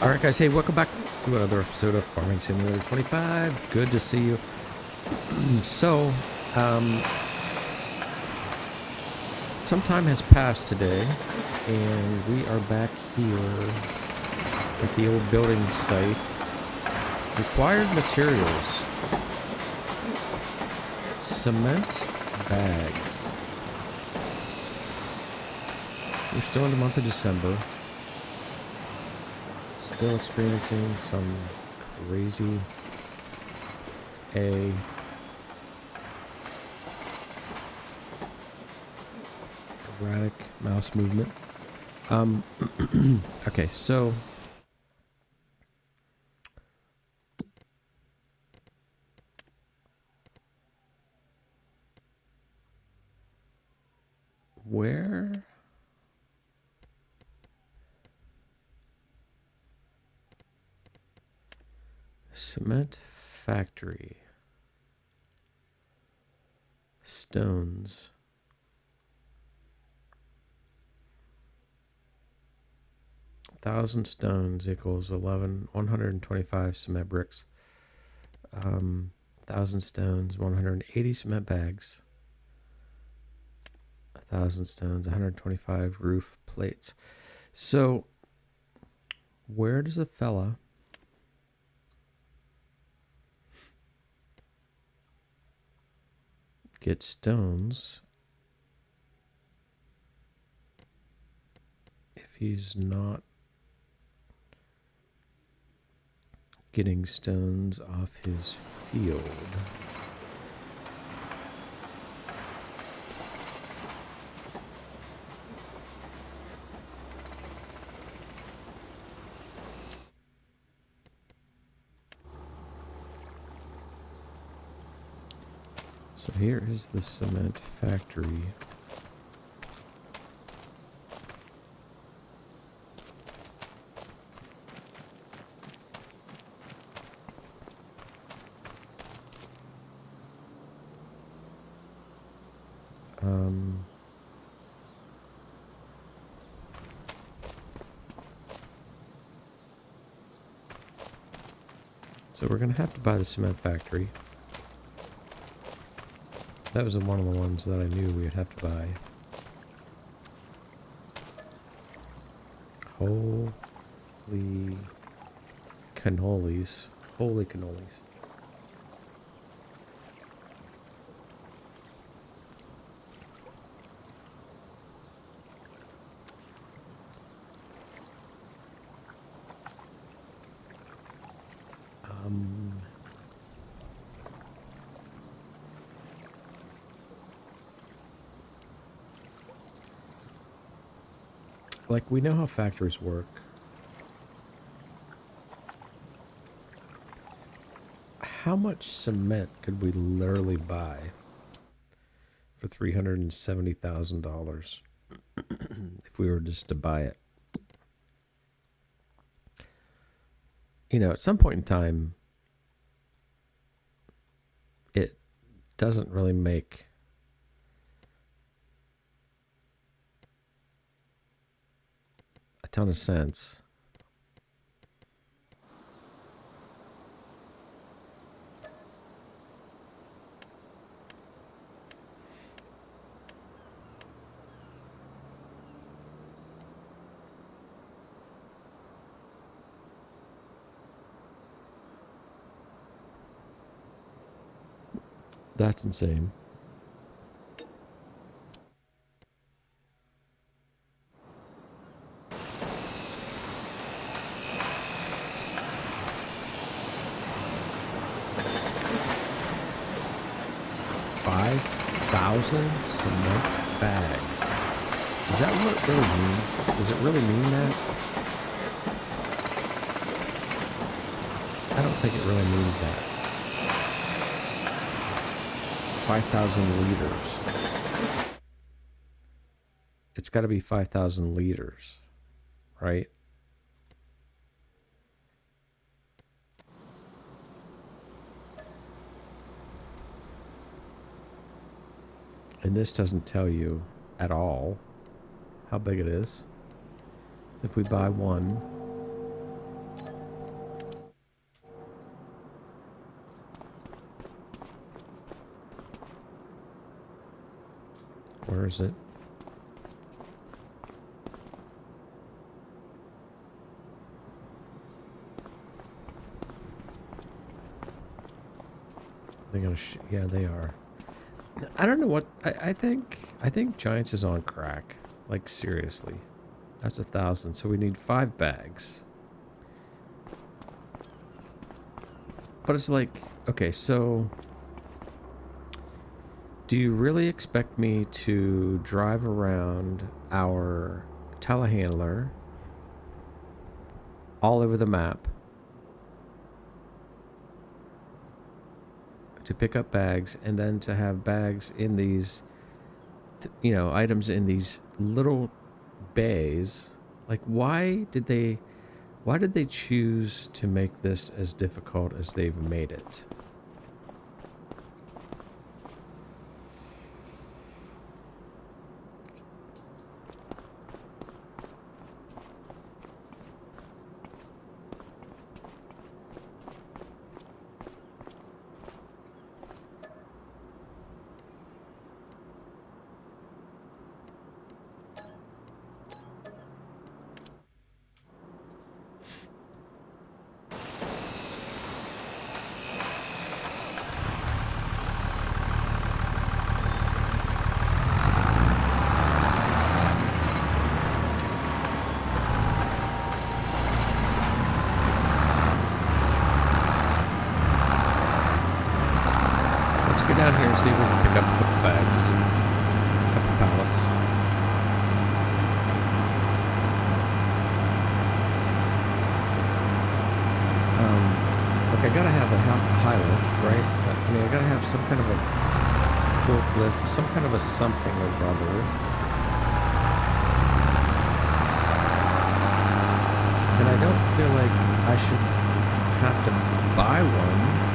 Alright guys, hey, welcome back to another episode of Farming Simulator 25. Good to see you. So, some time has passed today, and we are back here at the old building site. Required materials. Cement bags. We're still in the month of December. Still experiencing some crazy erratic mouse movement. Okay, so where? Cement factory. Stones. Thousand stones equals 125 cement bricks. 1,000 stones, 180 cement bags. 1,000 stones, 125 roof plates. So, where does a fella get stones if he's not getting stones off his field? So here is the cement factory. So we're going to have to buy the cement factory. That was one of the ones that I knew we'd have to buy. Holy cannolis. Holy cannolis. Like, we know how factories work. How much cement could we literally buy for $370,000 if we were just to buy it? You know, at some point in time, it doesn't really make a ton of sense. That's insane. $5,000 cement bags. Is that what it really means? Does it really mean that? I don't think it really means that. 5,000 liters. It's got to be 5,000 liters, right? And this doesn't tell you at all how big it is. So if we buy one, Where is it? They're gonna yeah, they are. I don't know what I think Giants is on crack. Like seriously. That's 1,000, so we need 5 bags. But it's like, okay, so do you really expect me to drive around our telehandler all over the map to pick up bags, and then to have bags in these, items in these little bays? Like, why did they choose to make this as difficult as they've made it? Down here and see if we can pick up a couple bags, a couple pallets. Look, I gotta have a high lift, right? I mean, I gotta have some kind of a forklift, some kind of a something or other. And I don't feel like I should have to buy one.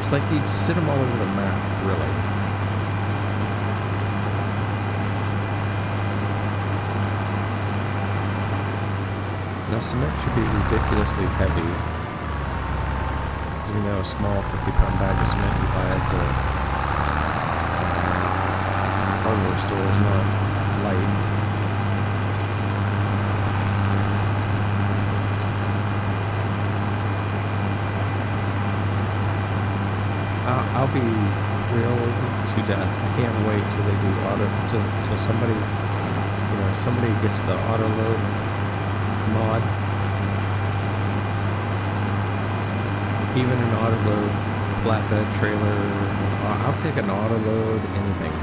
It's like you'd sit them all over the map, really. Now, cement should be ridiculously heavy. As you know, a small 50-pound bag of cement you buy at the hardware store is not light. I'll be thrilled to death. I can't wait till they do till somebody, somebody gets the auto load mod. Even an auto load flatbed trailer. I'll take an auto load, anything.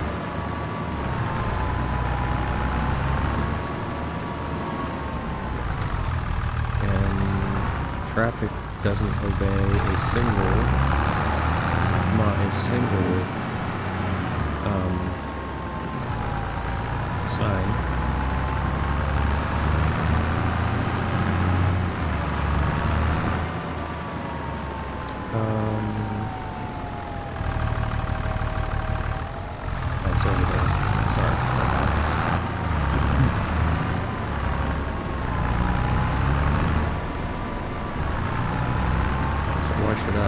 And traffic doesn't obey a single sign. That's over there. Sorry. So why should I?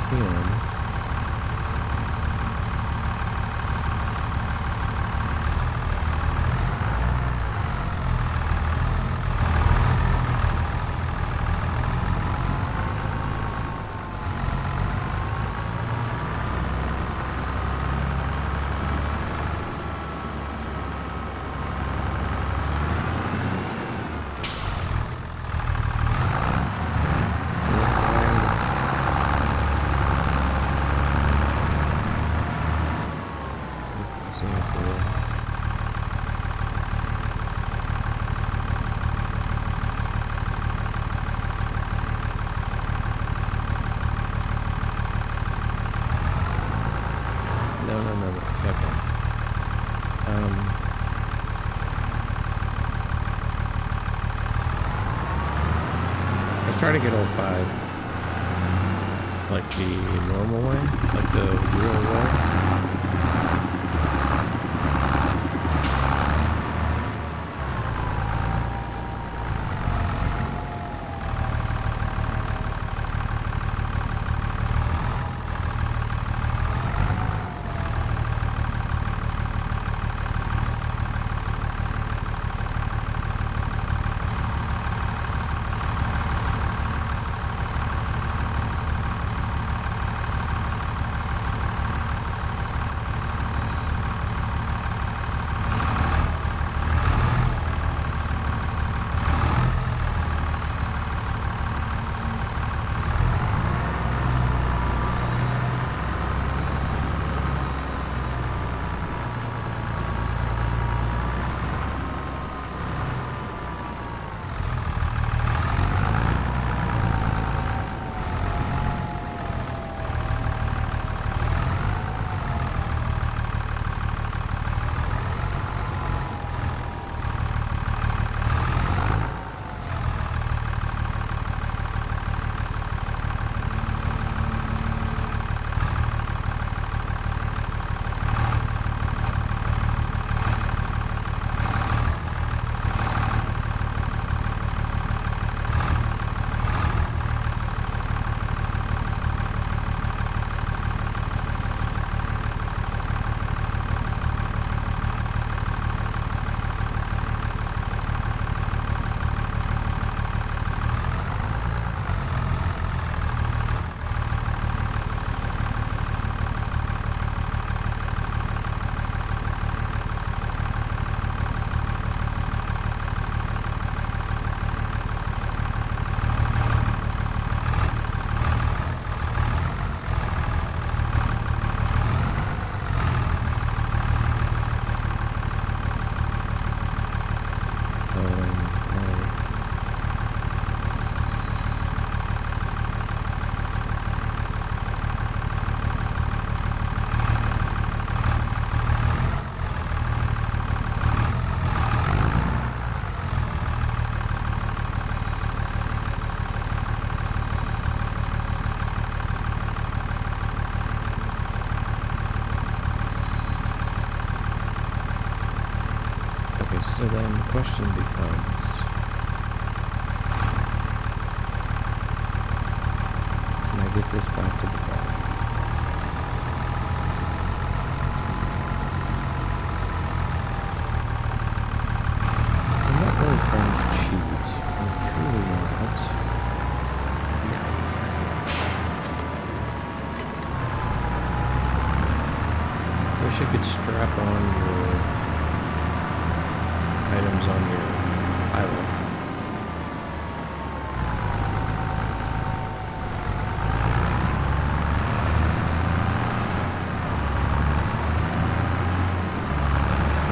can. No. Okay. Let's try to get all 5, like the normal way, like the real way. Okay, so then the question becomes, can I get this back to the farm? I'm not really trying to cheat. I'm truly not. Wish I could strap on your items on your island.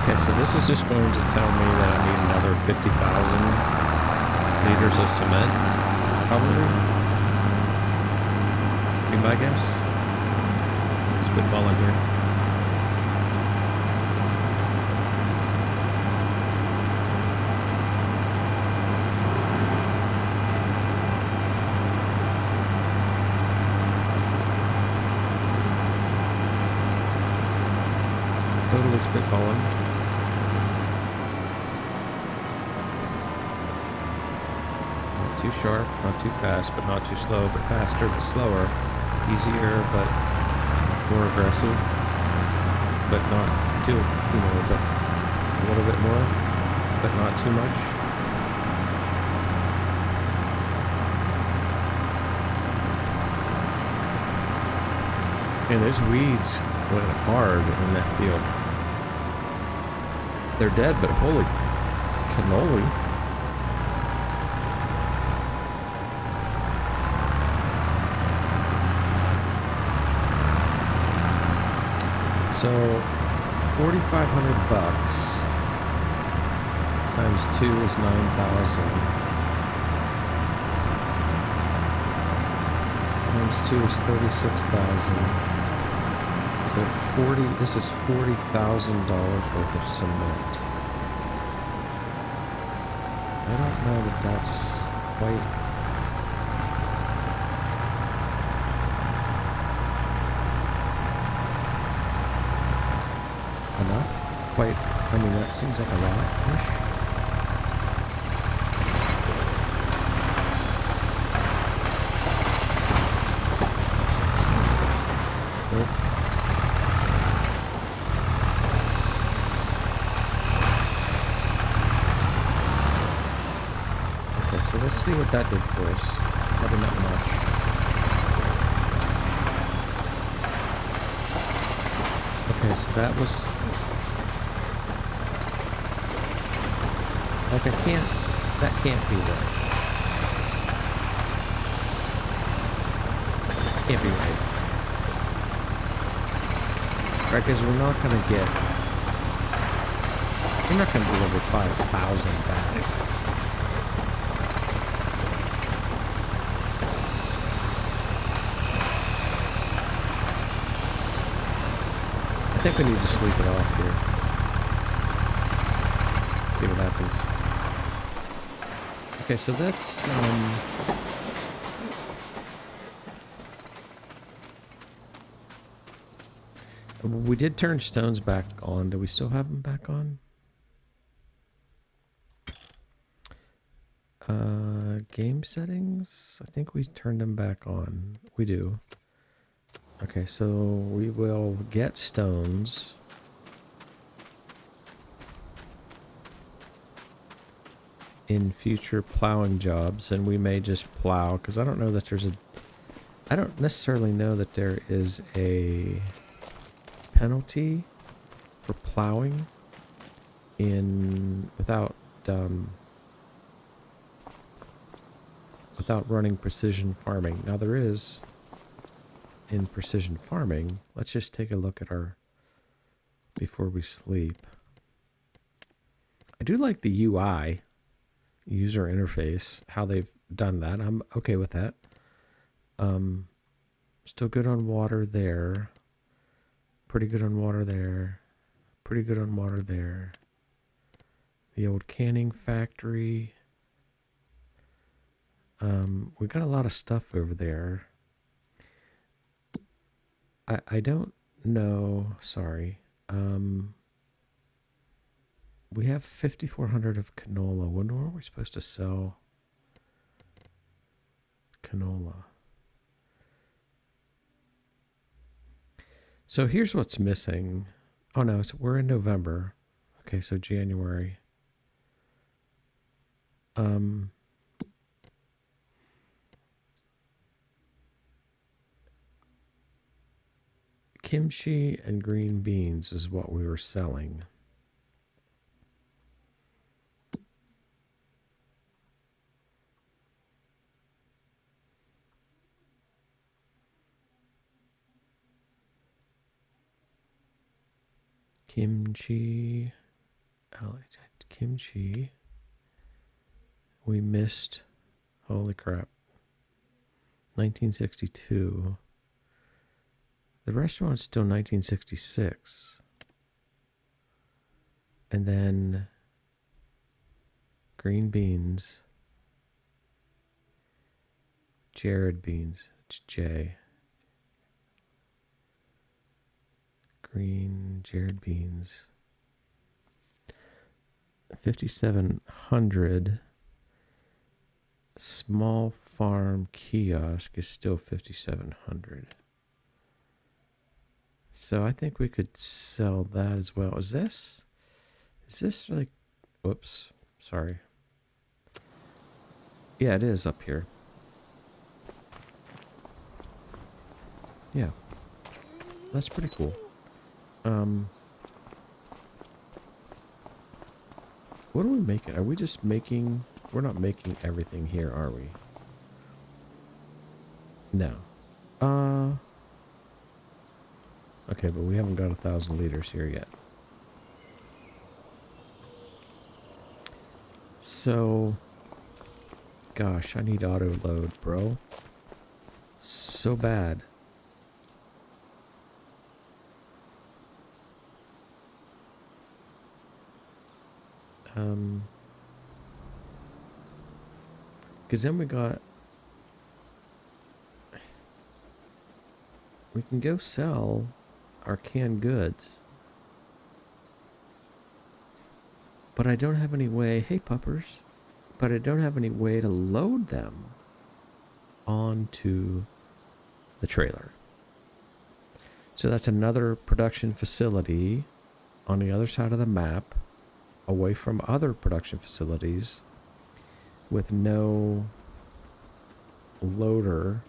Okay, so this is just going to tell me that I need another 50,000 liters of cement, probably. Be my guess. Spitballing here. Totally spitballing. Not too sharp, not too fast, but not too slow, but faster, but slower. easier but more aggressive, but not too, but a little bit more, but not too much. And those weeds went hard in that field. They're dead, but holy cannoli. So $4,500 times 2 is 9,000. Times 2 is 36,000. So this is $40,000 worth of cement. I don't know that that's quite enough. I mean, that seems like a lot-ish. So let's see what that did for us. Probably not much. Okay, so that was... Like that can't be right. Can't be right. Right, because we're not going to deliver 5,000 bags. I think we need to sleep it off here. See what happens. Okay, so that's we did turn stones back on. Do we still have them back on? Game settings? I think we turned them back on. We do. Okay, so we will get stones. In future plowing jobs, and we may just plow, because I don't know that I don't necessarily know that there is a penalty for plowing without running precision farming. Now there is in precision farming. Let's just take a look at before we sleep. I do like the UI, user interface, how they've done that. I'm okay with that. Still good on water there. Pretty good on water there. Pretty good on water there. The old canning factory. We got a lot of stuff over there. I don't know. Sorry. We have 5,400 of canola. When were we supposed to sell canola? So here's what's missing. Oh no, we're in November. Okay, so January. Kimchi and green beans is what we were selling. Kimchi. Kimchi. We missed. Holy crap. 1962. The restaurant's still 1966. And then green beans. Jared beans. It's J. Green Jared beans. 5,700 Small farm kiosk is still 5,700. So I think we could sell that as well. Is this like, whoops, sorry. Yeah, it is up here. Yeah, that's pretty cool. What are we making? Are we just making, we're not making everything here, are we? No. Okay, but we haven't got 1,000 liters here yet. So, gosh, I need auto load, bro. So bad. Because then we can go sell our canned goods. But I don't have any way, hey puppers, but I don't have any way to load them onto the trailer. So that's another production facility on the other side of the map, away from other production facilities, with no loader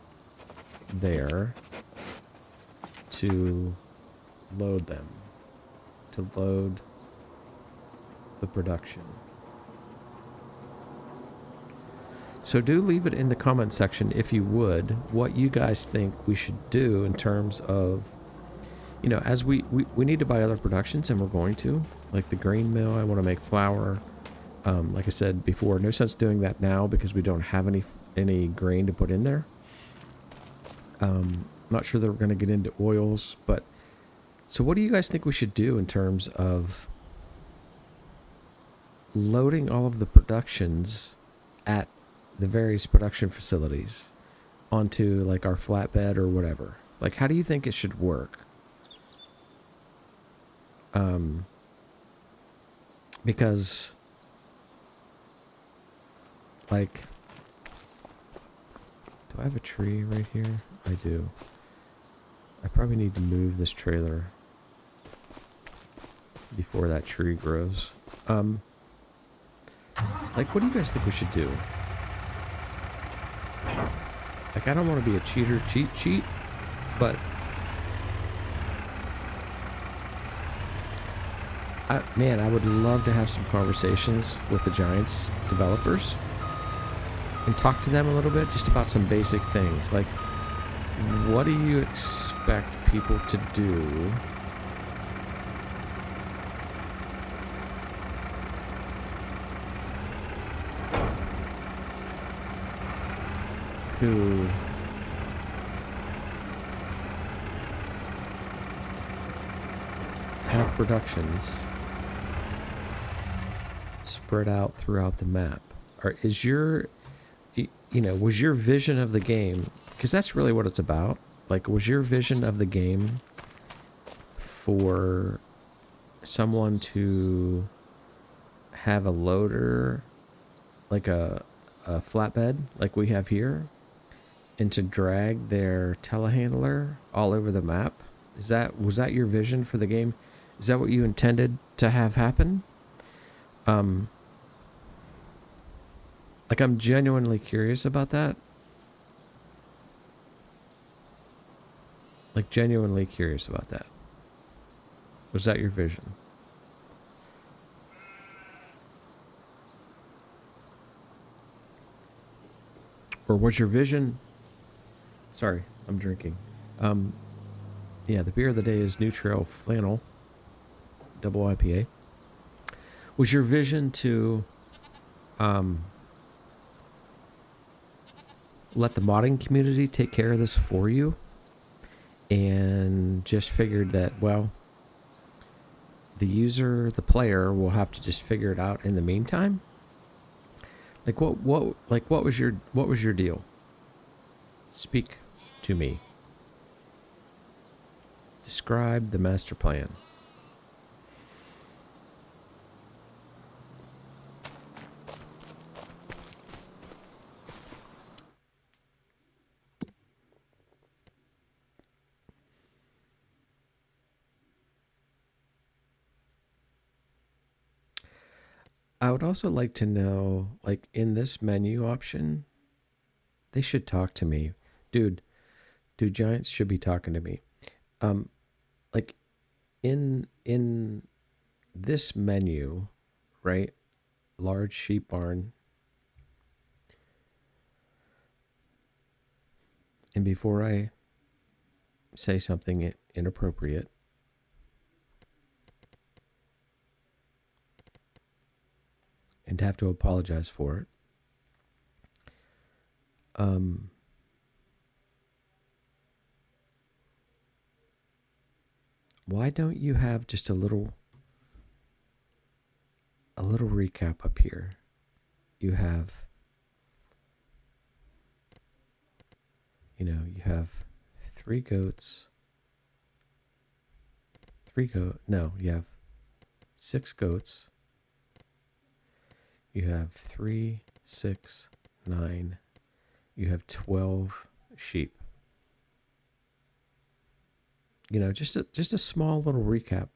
there to load them, to load the production. So do leave it in the comment section, if you would, what you guys think we should do in terms of, you know, as we need to buy other productions, and we're going to, like the grain mill. I want to make flour. Like I said before, no sense doing that now because we don't have any grain to put in there. Not sure that we're going to get into oils, but so what do you guys think we should do in terms of loading all of the productions at the various production facilities onto like our flatbed or whatever? Like, how do you think it should work? Because like, do I have a tree right here? I do. I probably need to move this trailer before that tree grows. Like, what do you guys think we should do? Like, I don't want to be a cheat, but man, I would love to have some conversations with the Giants developers and talk to them a little bit just about some basic things. Like, what do you expect people to do who have productions spread out throughout the map? Or is your, you know, was your vision of the game, because that's really what it's about, like, was your vision of the game for someone to have a loader, like a flatbed like we have here, and to drag their telehandler all over the map? Was that your vision for the game? Is that what you intended to have happen? Like, I'm genuinely curious about that. Like, genuinely curious about that. Was that your vision? Or was your vision... Sorry, I'm drinking. Yeah, the beer of the day is New Trail Flannel Double IPA. Was your vision to let the modding community take care of this for you, and just figured that, well, the player will have to just figure it out in the meantime? Like, what was your deal? Speak to me. Describe the master plan. I would also like to know, like in this menu option, they should talk to me, dude. Dude, giants should be talking to me. Um, like in this menu, right? Large sheep barn. And before I say something inappropriate and have to apologize for it, um, why don't you have just a little recap up here? You have, you have three goats, no, you have six goats, you have 3, 6, 9, you have 12 sheep. Just a small little recap.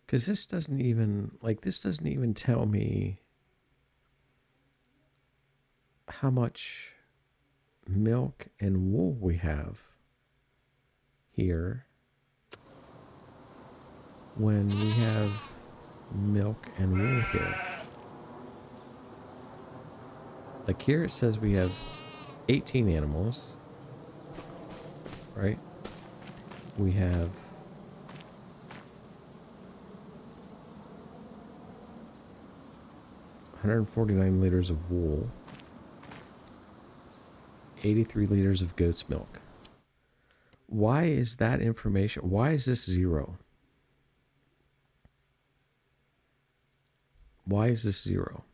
Because this doesn't even tell me how much milk and wool we have here when we have milk and wool here. Like here it says we have 18 animals, right? We have 149 liters of wool, 83 liters of goat's milk. Why is that information? Why is this 0? Why is this 0?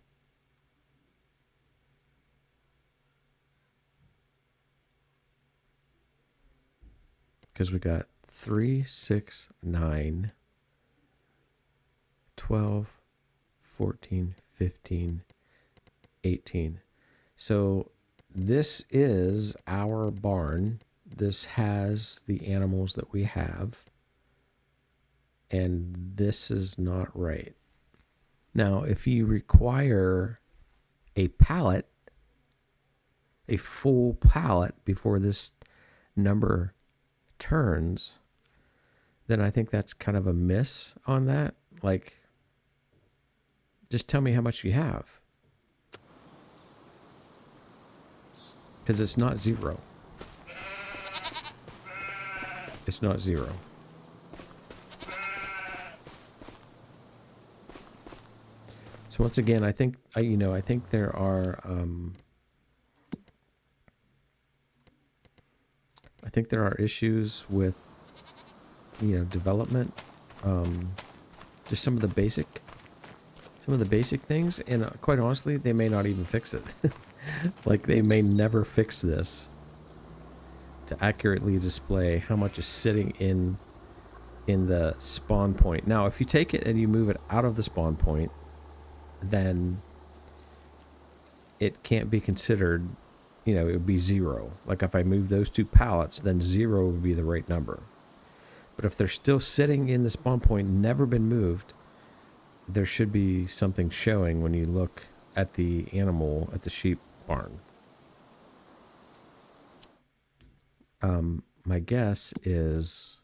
Because we got 3, 6, 9, 12, 14, 15, 18. So this is our barn. This has the animals that we have. And this is not right. Now, if you require a pallet, a full pallet before this number turns, then I think that's kind of a miss on that. Like, just tell me how much you have. Because it's not 0. It's not 0. So once again, I think there are issues with development, just some of the basic things, and quite honestly, they may not even fix it. Like they may never fix this to accurately display how much is sitting in the spawn point. Now, if you take it and you move it out of the spawn point, then it can't be considered, it would be 0. Like if I move those 2 pallets, then 0 would be the right number. But if they're still sitting in the spawn point, never been moved, there should be something showing when you look at the animal at the sheep barn. My guess is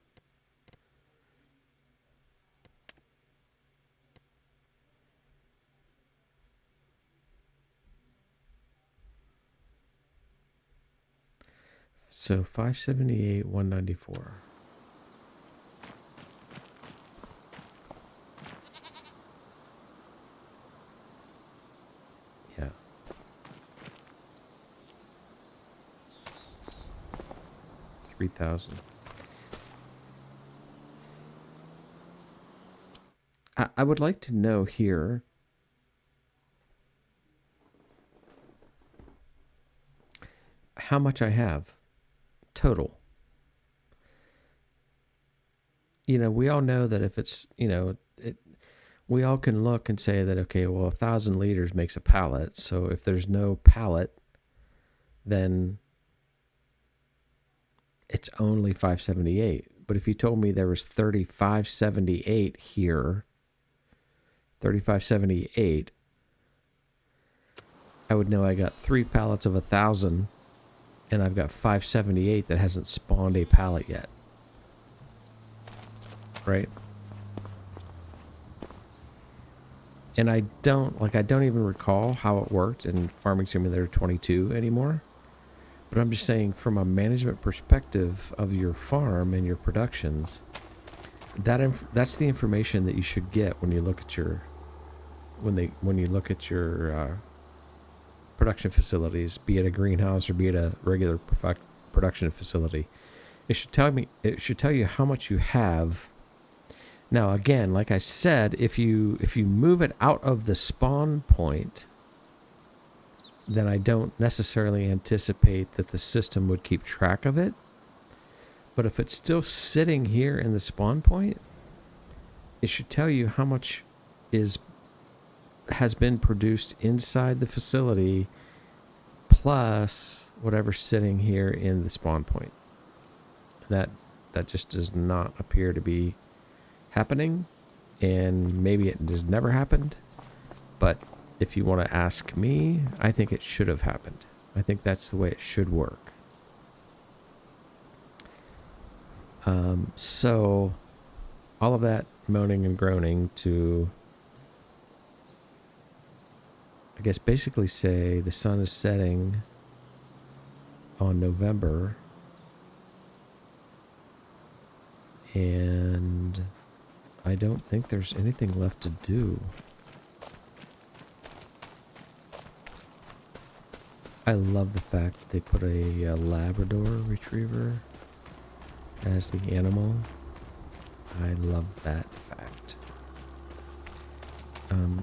so 578, 194. Yeah. 3,000. I would like to know here how much I have total. We all know that if it's, we all can look and say that, okay, well, 1,000 liters makes a pallet. So if there's no pallet, then it's only 578. But if you told me there was 3578 here, 3578, I would know I got 3 pallets of 1,000, and I've got 578 that hasn't spawned a pallet yet. Right? And I don't even recall how it worked in Farming Simulator 22 anymore. But I'm just saying, from a management perspective of your farm and your productions, that's the information that you should get when you look at your production facilities, be it a greenhouse or be it a regular production facility. It should tell you how much you have. Now, again, like I said, if you move it out of the spawn point, then I don't necessarily anticipate that the system would keep track of it. But if it's still sitting here in the spawn point, it should tell you how much has been produced inside the facility, plus whatever's sitting here in the spawn point. That just does not appear to be happening, and maybe it has never happened, but if you want to ask me, I think it should have happened. I think that's the way it should work. So all of that moaning and groaning to, I guess, basically say the sun is setting on November, and I don't think there's anything left to do. I love the fact that they put a Labrador Retriever as the animal. I love that fact.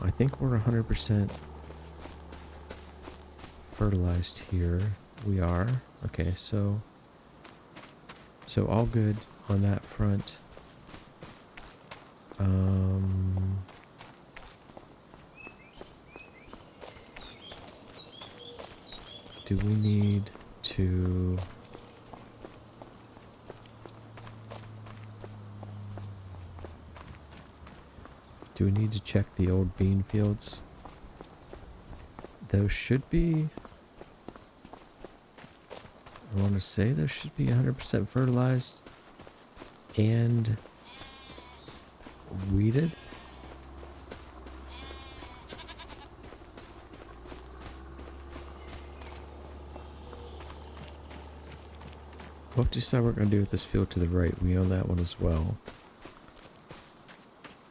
I think we're 100% fertilized here. We are. Okay, so all good on that front. Do we need to... Do we need to check the old bean fields? Those should be... I want to say those should be 100% fertilized and weeded. We'll have to decide what we're going to do with this field to the right. We own that one as well.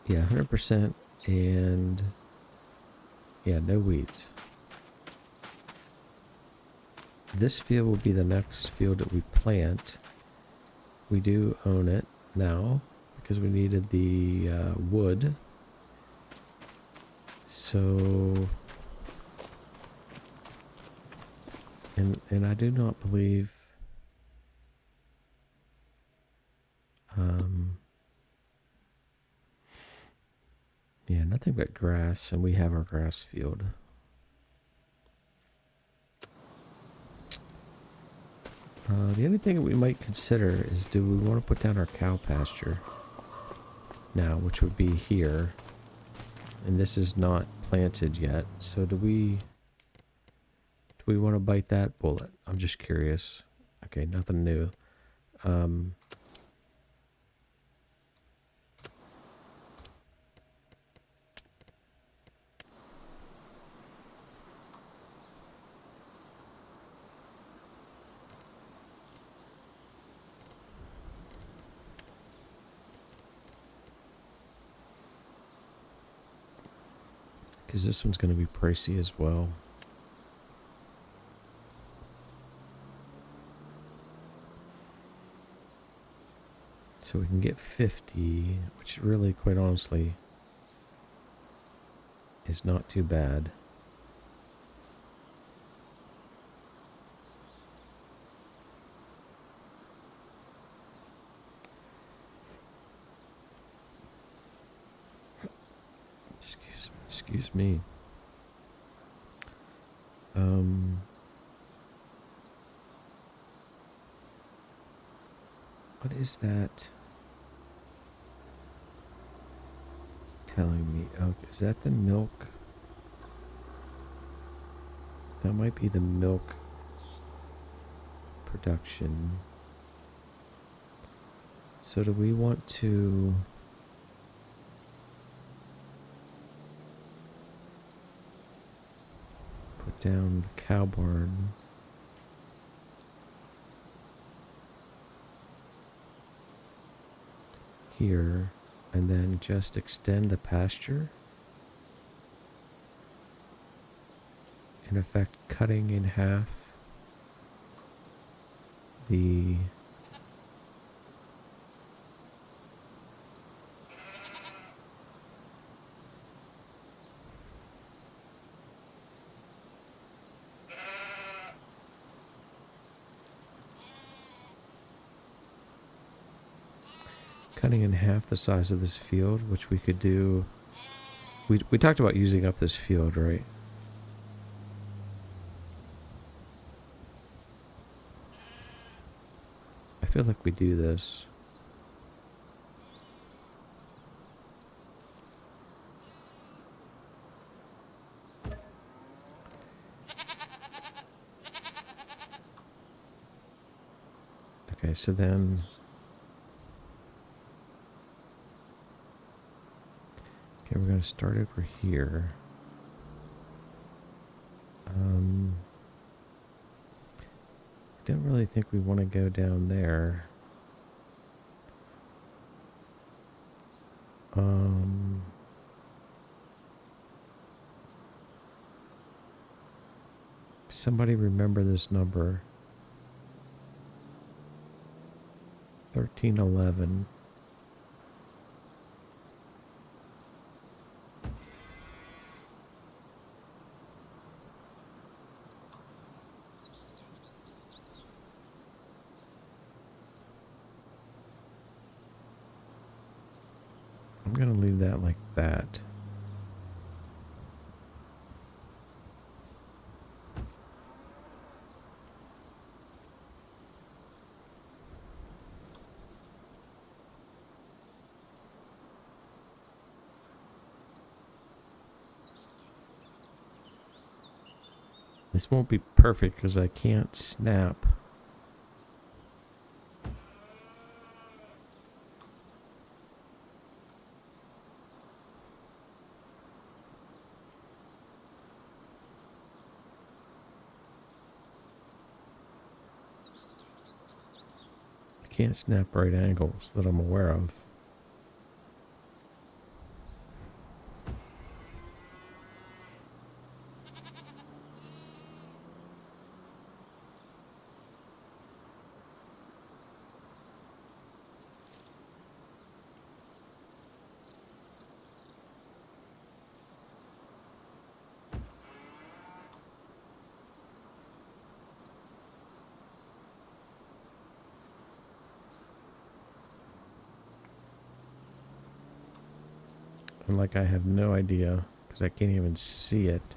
Yeah, 100% and yeah, no weeds. This field will be the next field that we plant. We do own it now because we needed the wood. So, and I do not believe yeah, nothing but grass, and we have our grass field. The only thing that we might consider is, do we want to put down our cow pasture now, which would be here, and this is not planted yet. So do we want to bite that bullet? I'm just curious. Okay, nothing new. Because this one's going to be pricey as well. So we can get 50, which really, quite honestly, is not too bad. Excuse me. What is that telling me? Oh, is that the milk? That might be the milk production. So do we want to put down the cow barn? Here, and then just extend the pasture? In effect, cutting in half the cutting in half the size of this field, which we could do. We talked about using up this field, right? I feel like we do this. Okay, so then okay, we're gonna start over here. Don't really think we want to go down there. Somebody remember this number. 1311. I'm going to leave that like that. This won't be perfect because I can't snap. I can't snap right angles that I'm aware of. And like I have no idea because I can't even see it.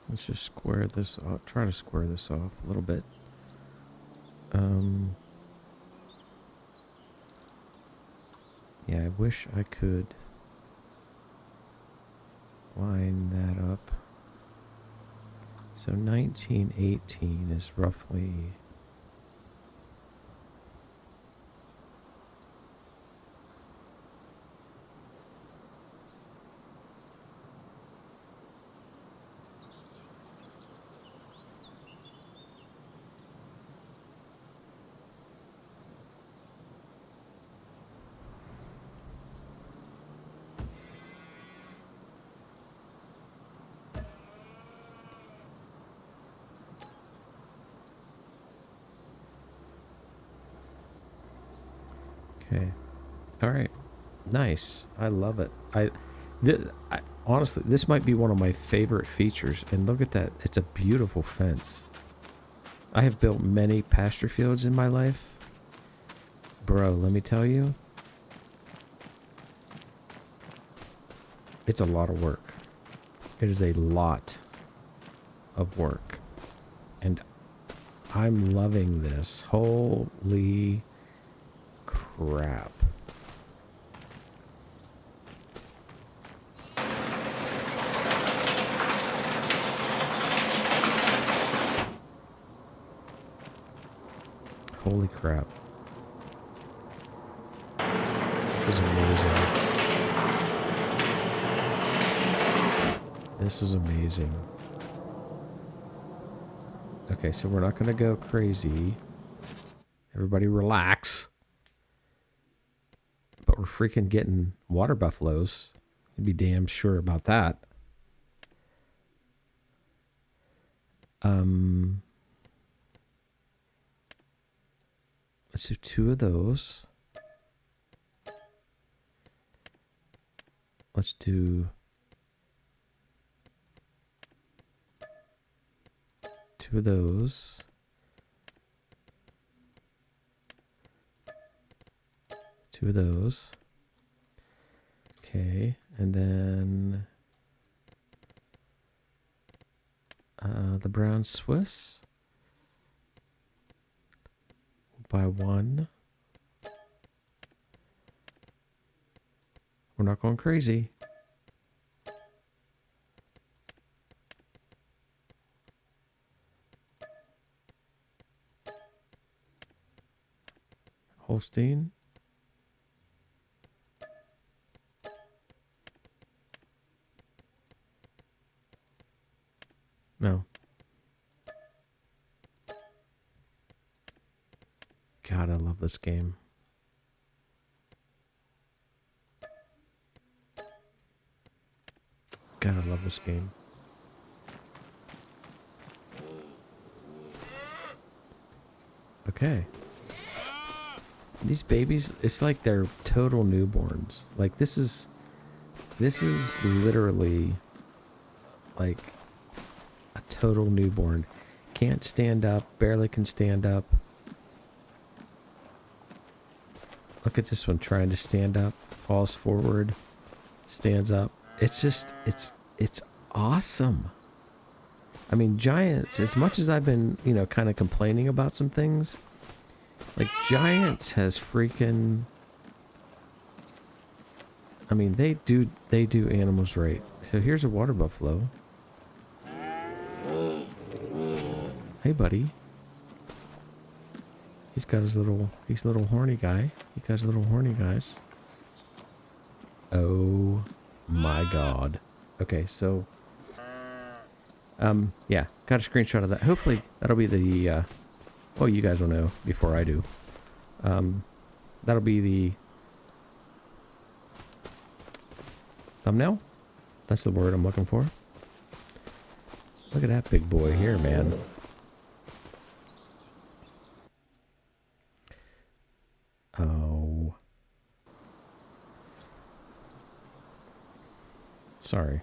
Let's just square this off. Try to square this off a little bit. Yeah, I wish I could line that up. So 1918 is roughly Okay. All right. Nice. I love it. Honestly, this might be one of my favorite features. And look at that. It's a beautiful fence. I have built many pasture fields in my life. Bro, let me tell you. It's a lot of work. It is a lot of work. And I'm loving this. Holy crap. Holy crap. This is amazing. This is amazing. Okay, so we're not going to go crazy. Everybody relax. But we're freaking getting water buffaloes. You'd be damn sure about that. Let's do 2 of those. Let's do 2 of those. 2 of those. Okay, and then the brown Swiss. We'll buy 1. We're not going crazy. Holstein. No. God, I love this game. God, I love this game. Okay. These babies, it's like they're total newborns. Like this is literally like a total newborn. Can't stand up, barely can stand up. Look at this one trying to stand up, falls forward, stands up. It's just, it's awesome. I mean, Giants, as much as I've been, you know, kind of complaining about some things, like Giants has freaking, I mean, they do animals right. So here's a water buffalo. Hey, buddy. He's got his little horny guy. He got his little horny guys. Oh my god. Okay, so yeah, got a screenshot of that. Hopefully that'll be the well, you guys will know before I do. That'll be the thumbnail. That's the word I'm looking for. Look at that big boy here, man. Oh. Sorry.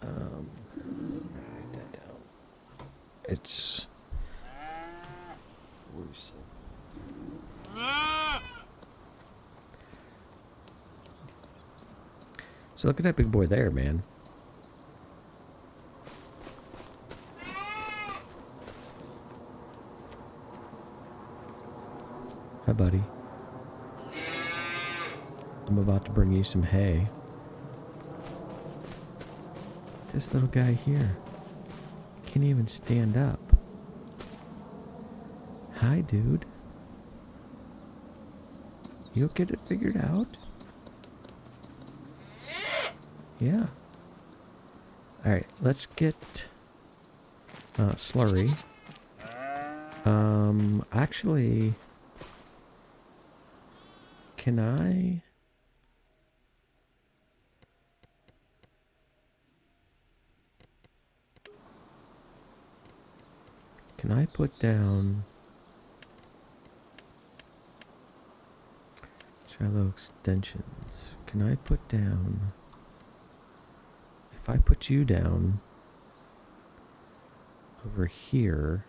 Write that down. It's 47. So look at that big boy there, man. Hi, buddy. I'm about to bring you some hay. This little guy here can't even stand up. Hi, dude. You'll get it figured out? Yeah. Alright, let's get Slurry. Actually, can I... Can I put down... Silo extensions. Can I put down... If I put you down over here...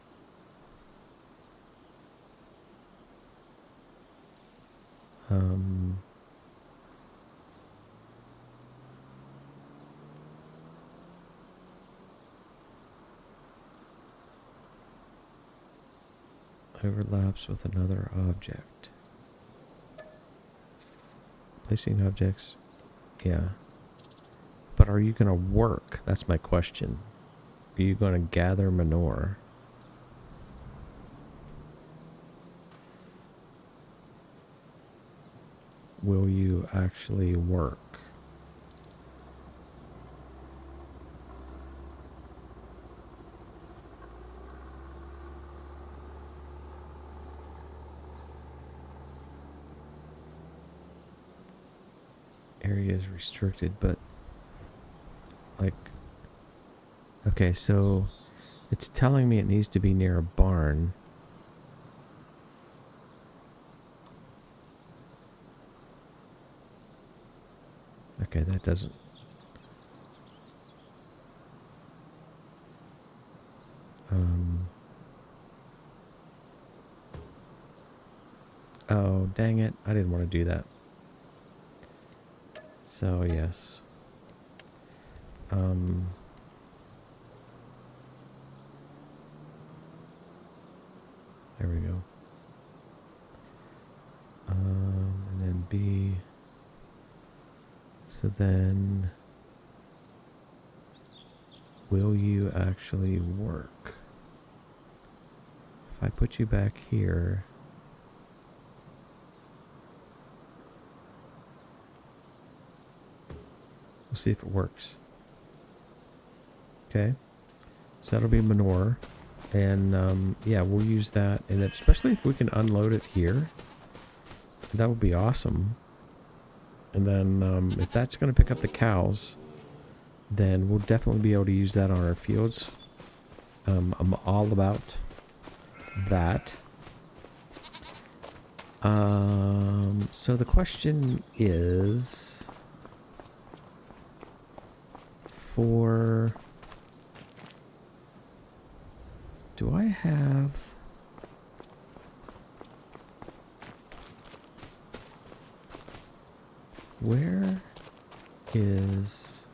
overlaps with another object. Placing objects. Yeah. But are you going to work? That's my question. Are you going to gather manure? Will you actually work? Area is restricted, but like, okay, so it's telling me it needs to be near a barn. Okay, that doesn't. Oh, dang it. I didn't want to do that. So, yes. There we go. And then B. So then, will you actually work? If I put you back here, we'll see if it works. Okay, so that'll be manure, and yeah, we'll use that, and especially if we can unload it here, that would be awesome. And then if that's going to pick up the cows, then we'll definitely be able to use that on our fields. I'm all about that. So the question is, for... do I have... where is...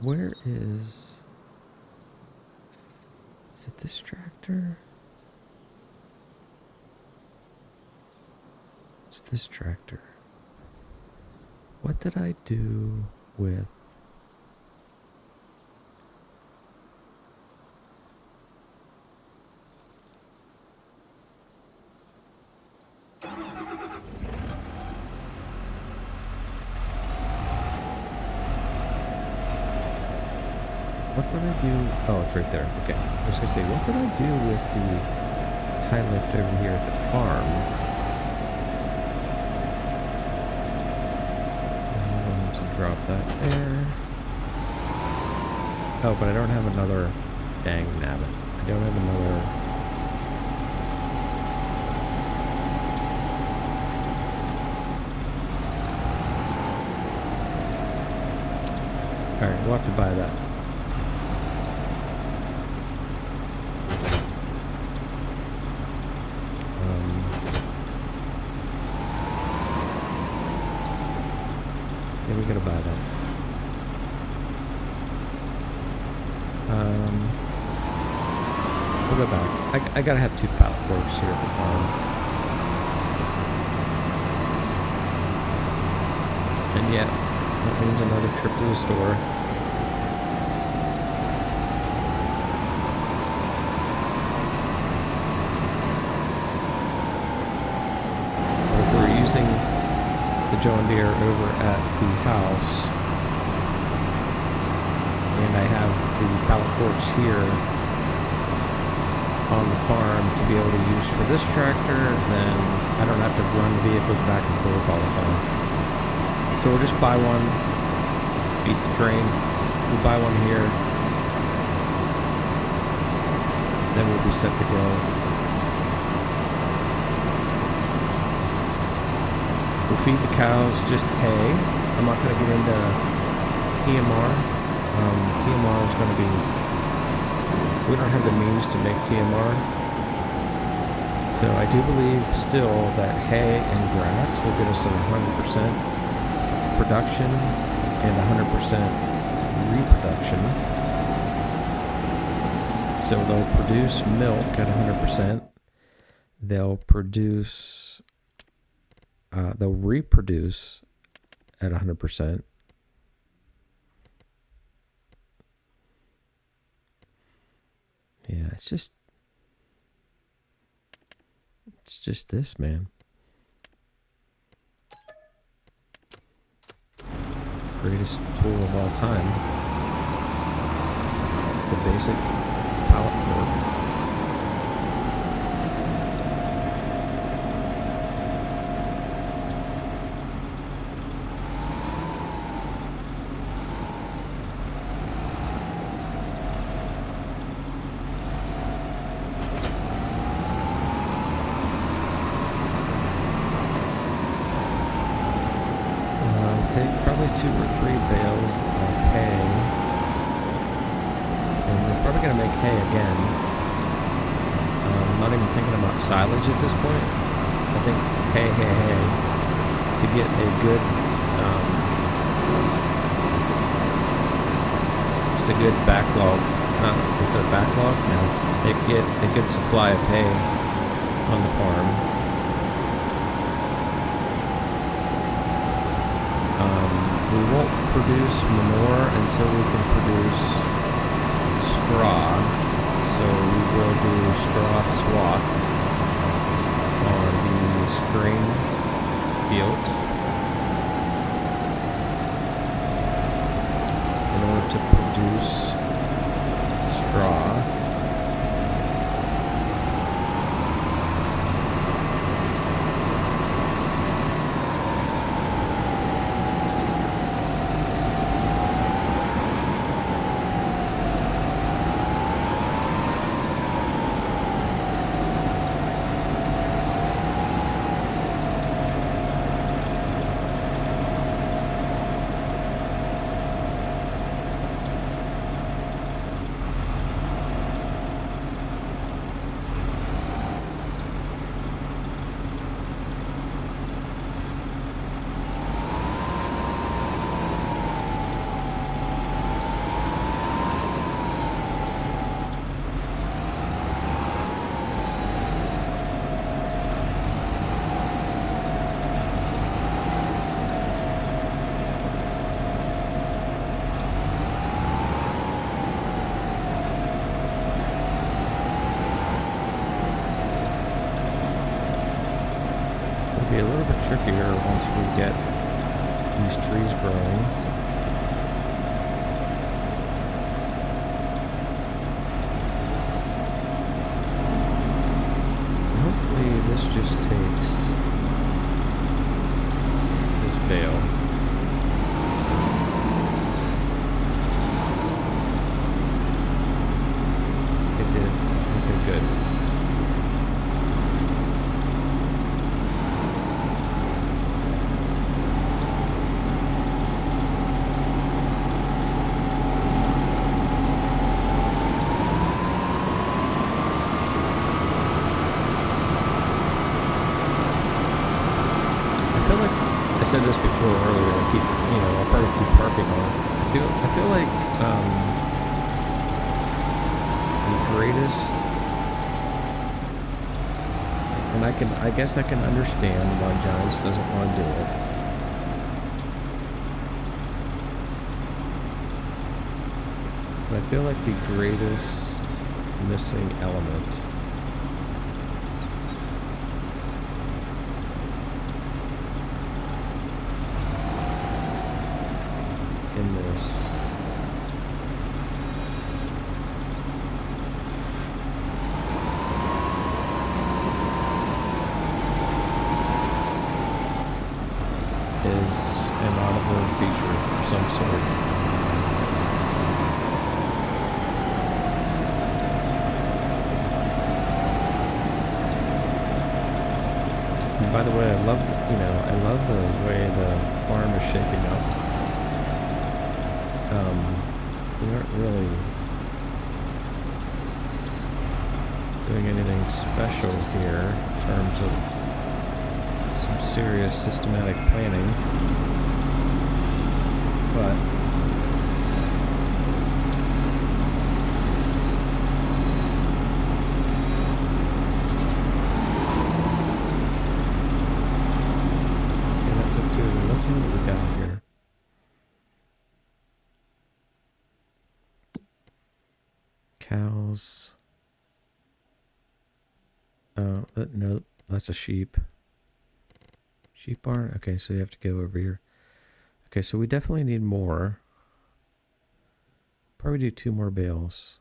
where is it this tractor? It's this tractor. What did I do with... what did I do? Oh, it's right there. Okay. I was going to say, what did I do with the high lift over here at the farm? Drop that there. Oh, but I don't have another... dang nabbit. I don't have another... alright, we'll have to buy that. Yeah, we gotta buy that. We'll go back. I gotta have 2 pallet forks here at the farm. And yeah, that means another trip to the store. But if we're using the John Deere over at the house, and I have the pallet forks here on the farm to be able to use for this tractor, then I don't have to run vehicles back and forth all the time. So we'll just buy one, beat the train. We'll buy one here. Then we'll be set to go. We'll feed the cows just hay. I'm not going to get into TMR. TMR is going to be... We don't have the means to make TMR. So I do believe still that hay and grass will get us 100% production and 100% reproduction. So they'll produce milk at 100%. They'll reproduce at 100%. Yeah, it's just this, man. Greatest tool of all time. The basic pallet fork. Take probably 2 or 3 bales of hay, and we're probably going to make hay again. I'm not even thinking about silage at this point. I think hay to get a good, just a good backlog. Is it a backlog? No. They get a good supply of hay on the farm. We won't produce manure until we can produce straw, so we will do straw swath on these grain fields in order to produce straw. Be a little bit trickier once we get these trees growing. Hopefully this just takes this bale. It did. Okay, good. I said this before earlier. I'll probably keep harping on it. I feel like the greatest, and I guess I can understand why Giants doesn't want to do it. But I feel like the greatest missing element in this is an audible feature of some sort. And by the way, I love the way the farm is shaping up. We aren't really doing anything special here in terms of some serious systematic planning, but yeah, that took two. Let's see what we got here. Cows. No, that's a sheep. Sheep barn? Okay, so you have to go over here. Okay, so we definitely need more. Probably do 2 more bales.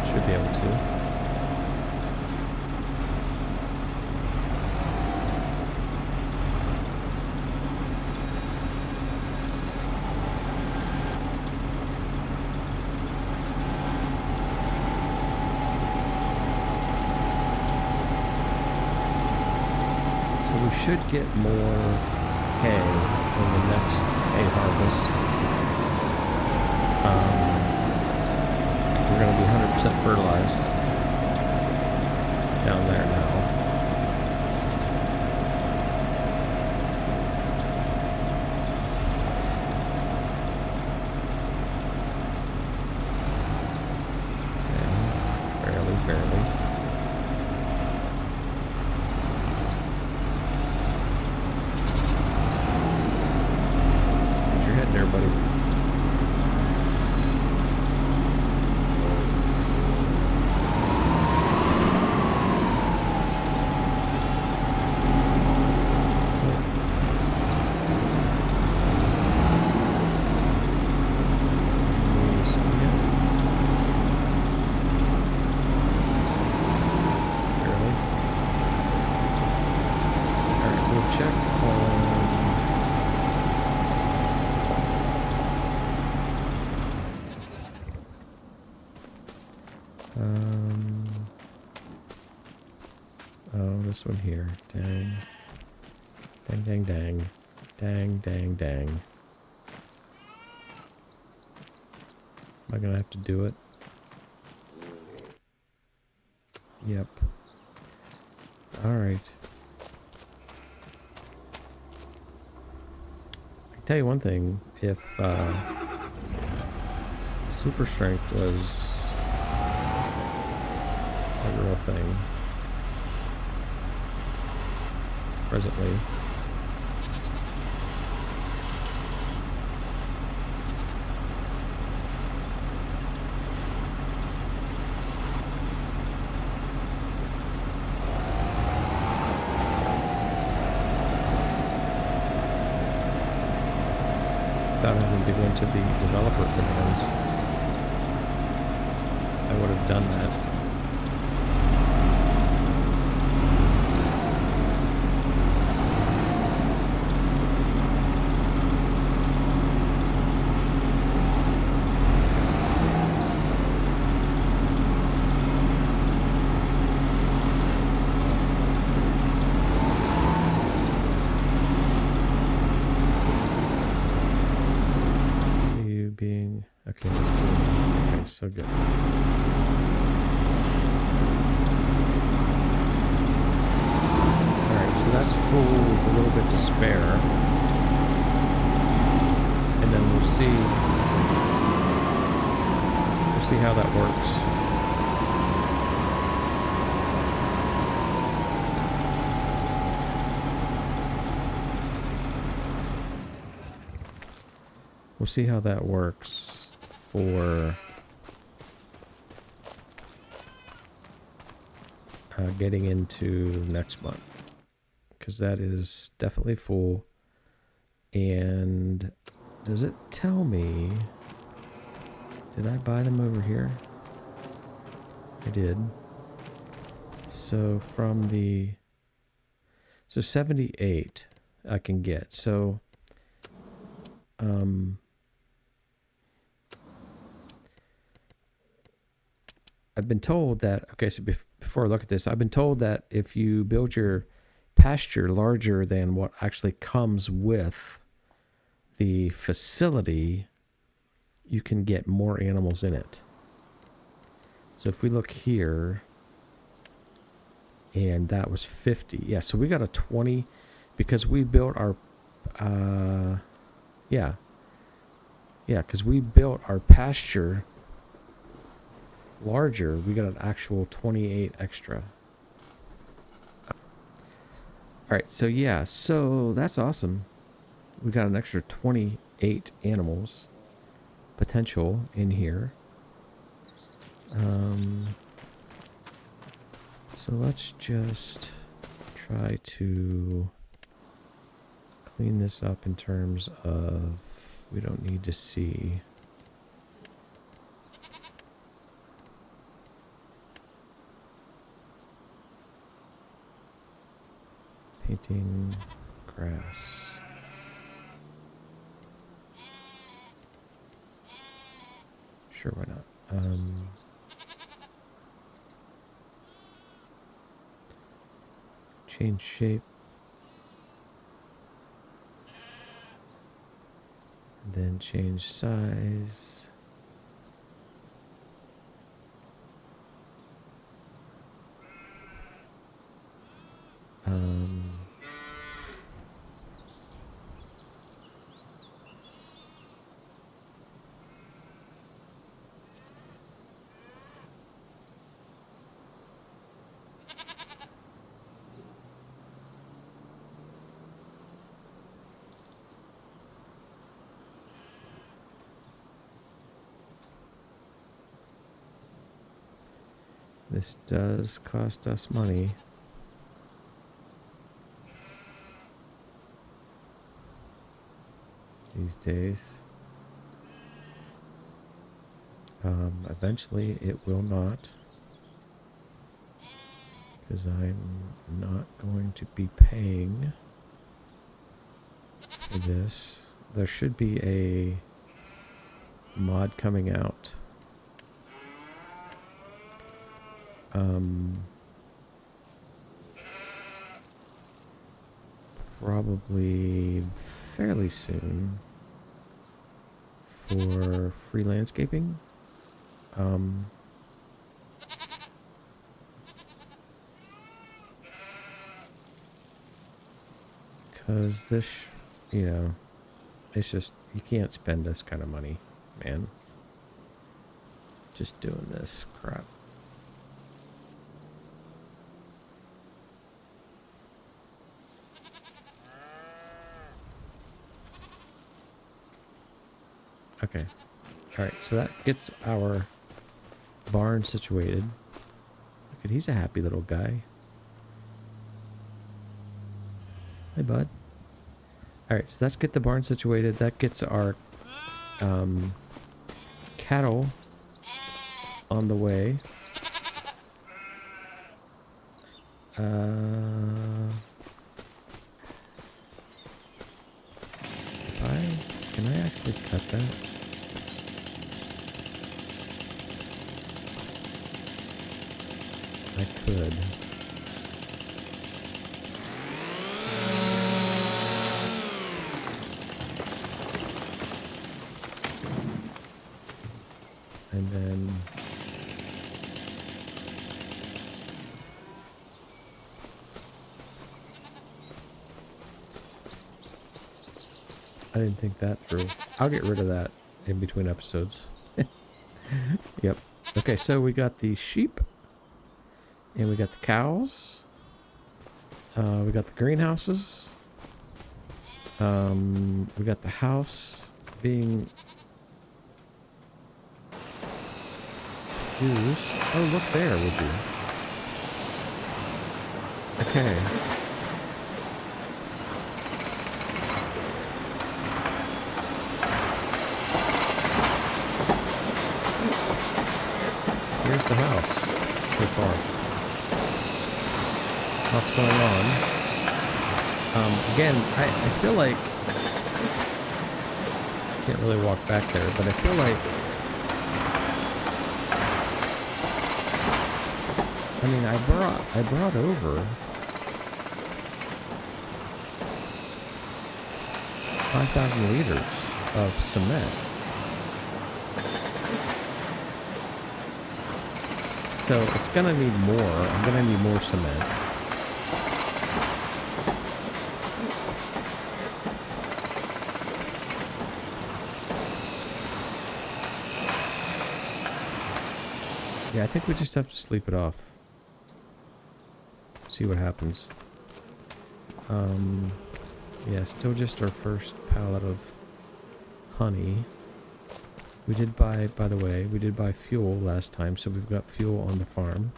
Should be able to. So we should get more hay in the next hay harvest. We're going to be 100% fertilized down there now. Yeah, barely. Put your head there, buddy. Oh, this one here. Dang. Dang. Am I gonna have to do it? Yep. Alright. I can tell you one thing. If super strength was a real thing presently, without having to go into the developer commands, I would have done that. Okay, so good. Alright, so that's full with a little bit to spare. And then we'll see see how that works. We'll see how that works for getting into next month, because that is definitely full. And does it tell me, did I buy them over here? I did. So from the, so 78 I can get. So I've been told that, okay, so before I look at this, I've been told that if you build your pasture larger than what actually comes with the facility, you can get more animals in it. So if we look here, and that was 50. Yeah, so we got a 20 because we built our, yeah, because we built our pasture larger, we got an actual 28 extra. Alright, so yeah, so that's awesome. We got an extra 28 animals potential in here. So let's just try to clean this up in terms of, we don't need to see. Painting grass. Sure, why not? Change shape. Then change size. This does cost us money. These days. Eventually it will not. Because I'm not going to be paying for this. There should be a mod coming out. Probably fairly soon for free landscaping. Because this, you know, it's just, you can't spend this kind of money, man. Just doing this crap. Okay. Alright, so that gets our barn situated. Look at, he's a happy little guy. Hey, bud. Alright, so let's get the barn situated. That gets our cattle on the way. Can I actually cut that? I could. And then I didn't think that through. I'll get rid of that in between episodes. Yep. Okay, so we got the sheep, and we got the cows. We got the greenhouses. We got the house being used. Oh, look there, would you? Okay. Here's the house so far. What's going on? Again, I feel like... Can't really walk back there, but I feel like... I mean, I brought over 5,000 liters of cement. So it's gonna need more. I'm gonna need more cement. Yeah, I think we just have to sleep it off. See what happens. Yeah, still just our first pallet of honey. We did buy, by the way, we did buy fuel last time, so we've got fuel on the farm.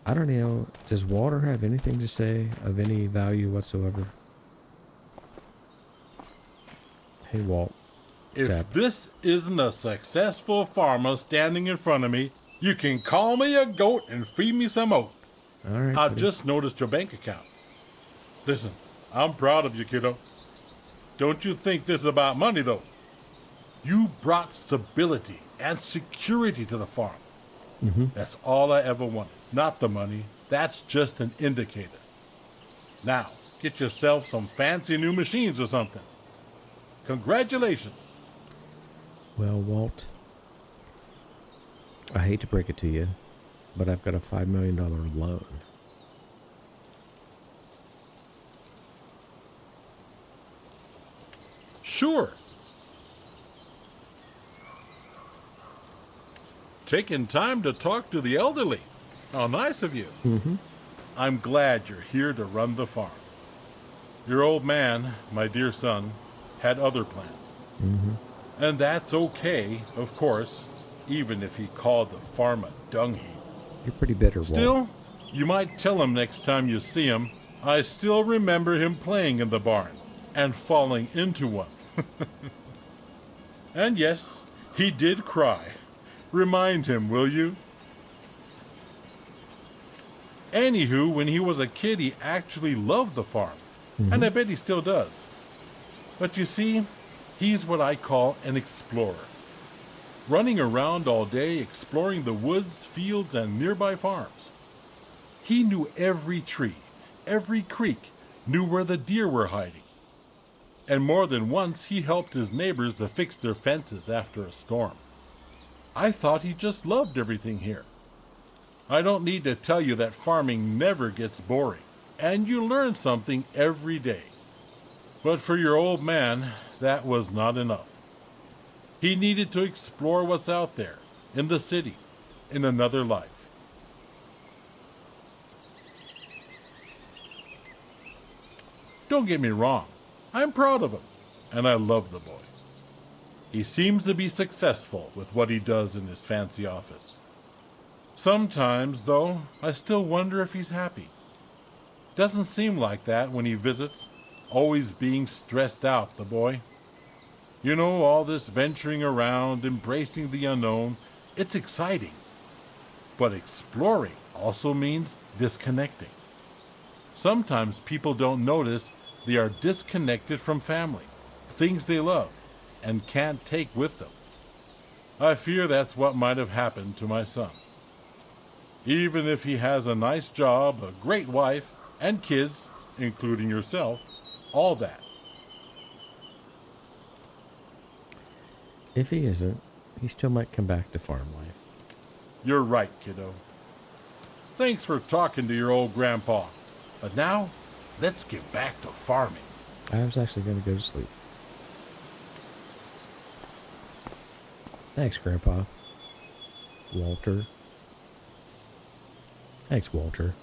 I don't know, does water have anything to say of any value whatsoever? Hey, Walt. If this isn't a successful farmer standing in front of me, you can call me a goat and feed me some oat. All right. I've just noticed your bank account. Listen, I'm proud of you, kiddo. Don't you think this is about money, though? You brought stability and security to the farm. Mm-hmm. That's all I ever wanted. Not the money. That's just an indicator. Now, get yourself some fancy new machines or something. Congratulations. Well, Walt, I hate to break it to you, but I've got a $5 million loan. Sure. Taking time to talk to the elderly. How nice of you. Mm-hmm. I'm glad you're here to run the farm. Your old man, my dear son, had other plans. Mm-hmm. And that's okay, of course, even if he called the farm a dung heap. You're pretty bitter, Walt. Still, you might tell him next time you see him, I still remember him playing in the barn and falling into one. And yes, he did cry. Remind him, will you? Anywho, when he was a kid, he actually loved the farm. Mm-hmm. And I bet he still does. But you see, he's what I call an explorer. Running around all day, exploring the woods, fields, and nearby farms. He knew every tree, every creek, knew where the deer were hiding. And more than once, he helped his neighbors to fix their fences after a storm. I thought he just loved everything here. I don't need to tell you that farming never gets boring, and you learn something every day. But for your old man, that was not enough. He needed to explore what's out there, in the city, in another life. Don't get me wrong, I'm proud of him, and I love the boy. He seems to be successful with what he does in his fancy office. Sometimes, though, I still wonder if he's happy. Doesn't seem like that when he visits, always being stressed out, the boy. You know, all this venturing around, embracing the unknown, it's exciting. But exploring also means disconnecting. Sometimes people don't notice they are disconnected from family, things they love, and can't take with them. I fear that's what might have happened to my son. Even if he has a nice job, a great wife, and kids, including yourself, all that. If he isn't, he still might come back to farm life. You're right, kiddo. Thanks for talking to your old grandpa. But now, let's get back to farming. I was actually going to go to sleep. Thanks, Grandpa. Walter. Thanks, Walter.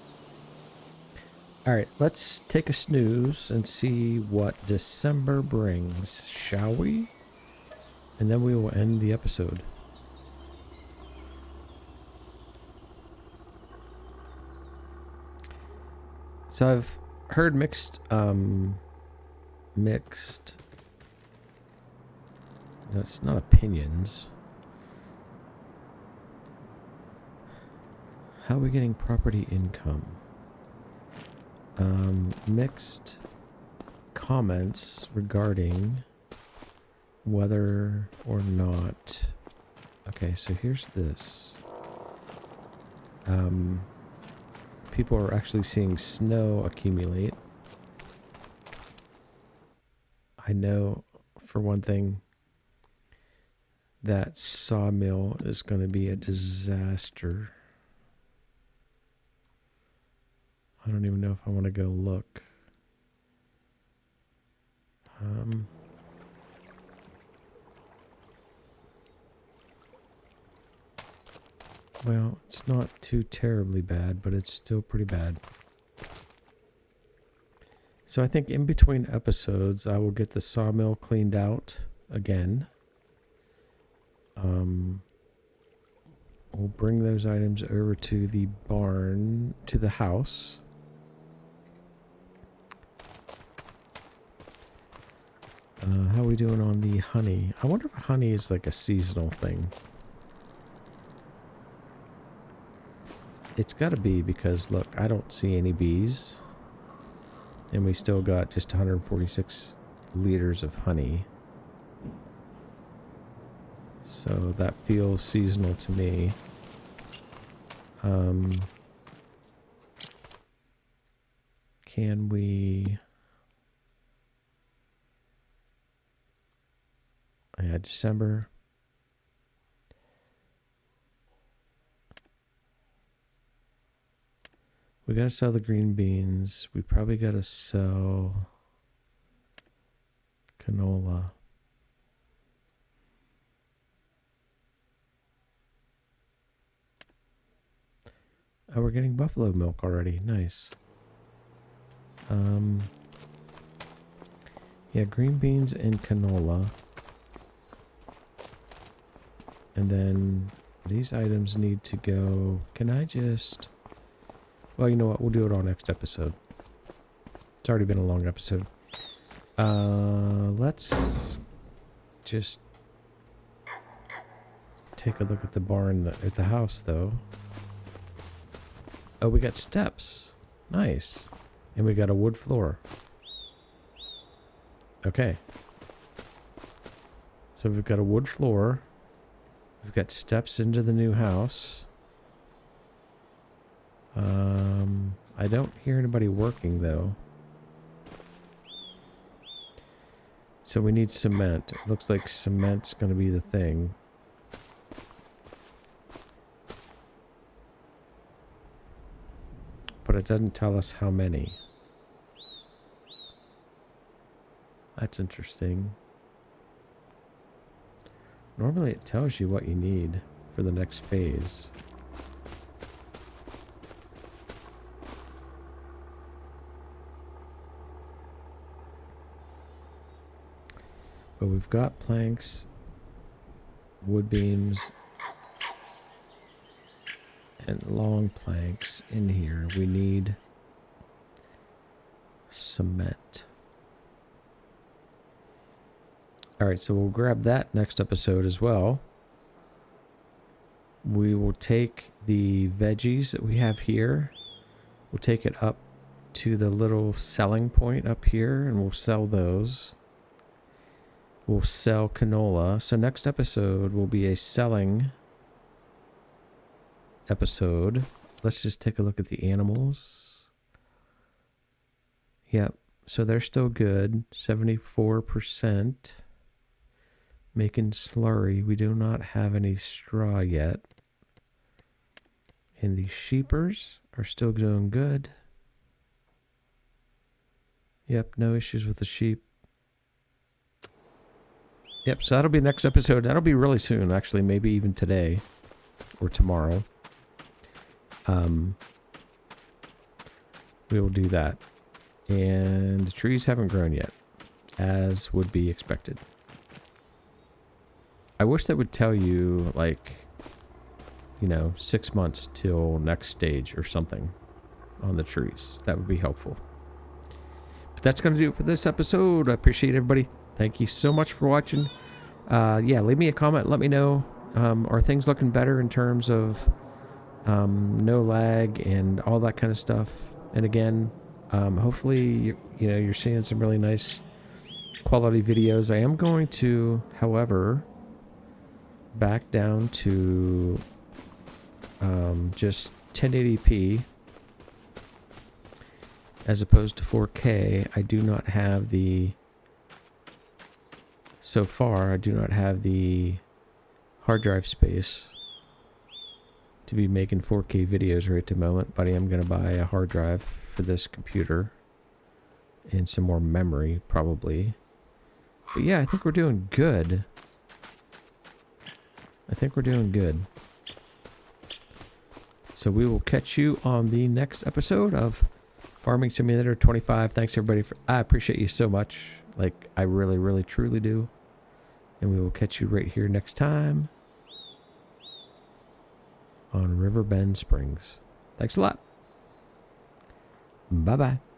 Alright, let's take a snooze and see what December brings, shall we? And then we will end the episode. So I've heard mixed, no, it's not opinions. How are we getting property income? Mixed comments regarding whether or not... Okay, so here's this. People are actually seeing snow accumulate. I know, for one thing, that sawmill is going to be a disaster. I don't even know if I want to go look. Well, it's not too terribly bad, but it's still pretty bad. So I think in between episodes, I will get the sawmill cleaned out again. We'll bring those items over to the barn, to the house. How are we doing on the honey? I wonder if honey is like a seasonal thing. It's got to be because, look, I don't see any bees. And we still got just 146 liters of honey. So that feels seasonal to me. Can we... Yeah, December. We gotta sell the green beans. We probably gotta sell canola. Oh, we're getting buffalo milk already. Nice. Yeah, green beans and canola. And then these items need to go... Can I just... Well, you know what? We'll do it on next episode. It's already been a long episode. Let's just take a look at the barn, at the house, though. Oh, we got steps. Nice. And we got a wood floor. Okay. So we've got a wood floor. We've got steps into the new house. I don't hear anybody working, though. So we need cement. It looks like cement's going to be the thing. But it doesn't tell us how many. That's interesting. Normally it tells you what you need for the next phase. But we've got planks, wood beams, and long planks in here. We need cement. Alright, so we'll grab that next episode as well. We will take the veggies that we have here. We'll take it up to the little selling point up here, and we'll sell those. We'll sell canola. So next episode will be a selling episode. Let's just take a look at the animals. Yep. So they're still good. 74%. Making slurry. We do not have any straw yet. And the sheepers are still doing good. Yep, no issues with the sheep. Yep, so that'll be next episode. That'll be really soon, actually, maybe even today or tomorrow. We will do that. And the trees haven't grown yet, as would be expected. I wish that would tell you, like, 6 months till next stage or something on the trees. That would be helpful. But that's going to do it for this episode. I appreciate everybody. Thank you so much for watching. Yeah, leave me a comment. Let me know. Are things looking better in terms of no lag and all that kind of stuff? And again, hopefully, you're seeing some really nice quality videos. I am going to, however, back down to just 1080p as opposed to 4K. I do not have so far, I do not have the hard drive space to be making 4K videos right at the moment, but I am going to buy a hard drive for this computer and some more memory, probably. But yeah, I think we're doing good. So we will catch you on the next episode of Farming Simulator 25. Thanks everybody I appreciate you so much. Like, I really, really, truly do. And we will catch you right here next time on Riverbend Springs. Thanks a lot. Bye-bye.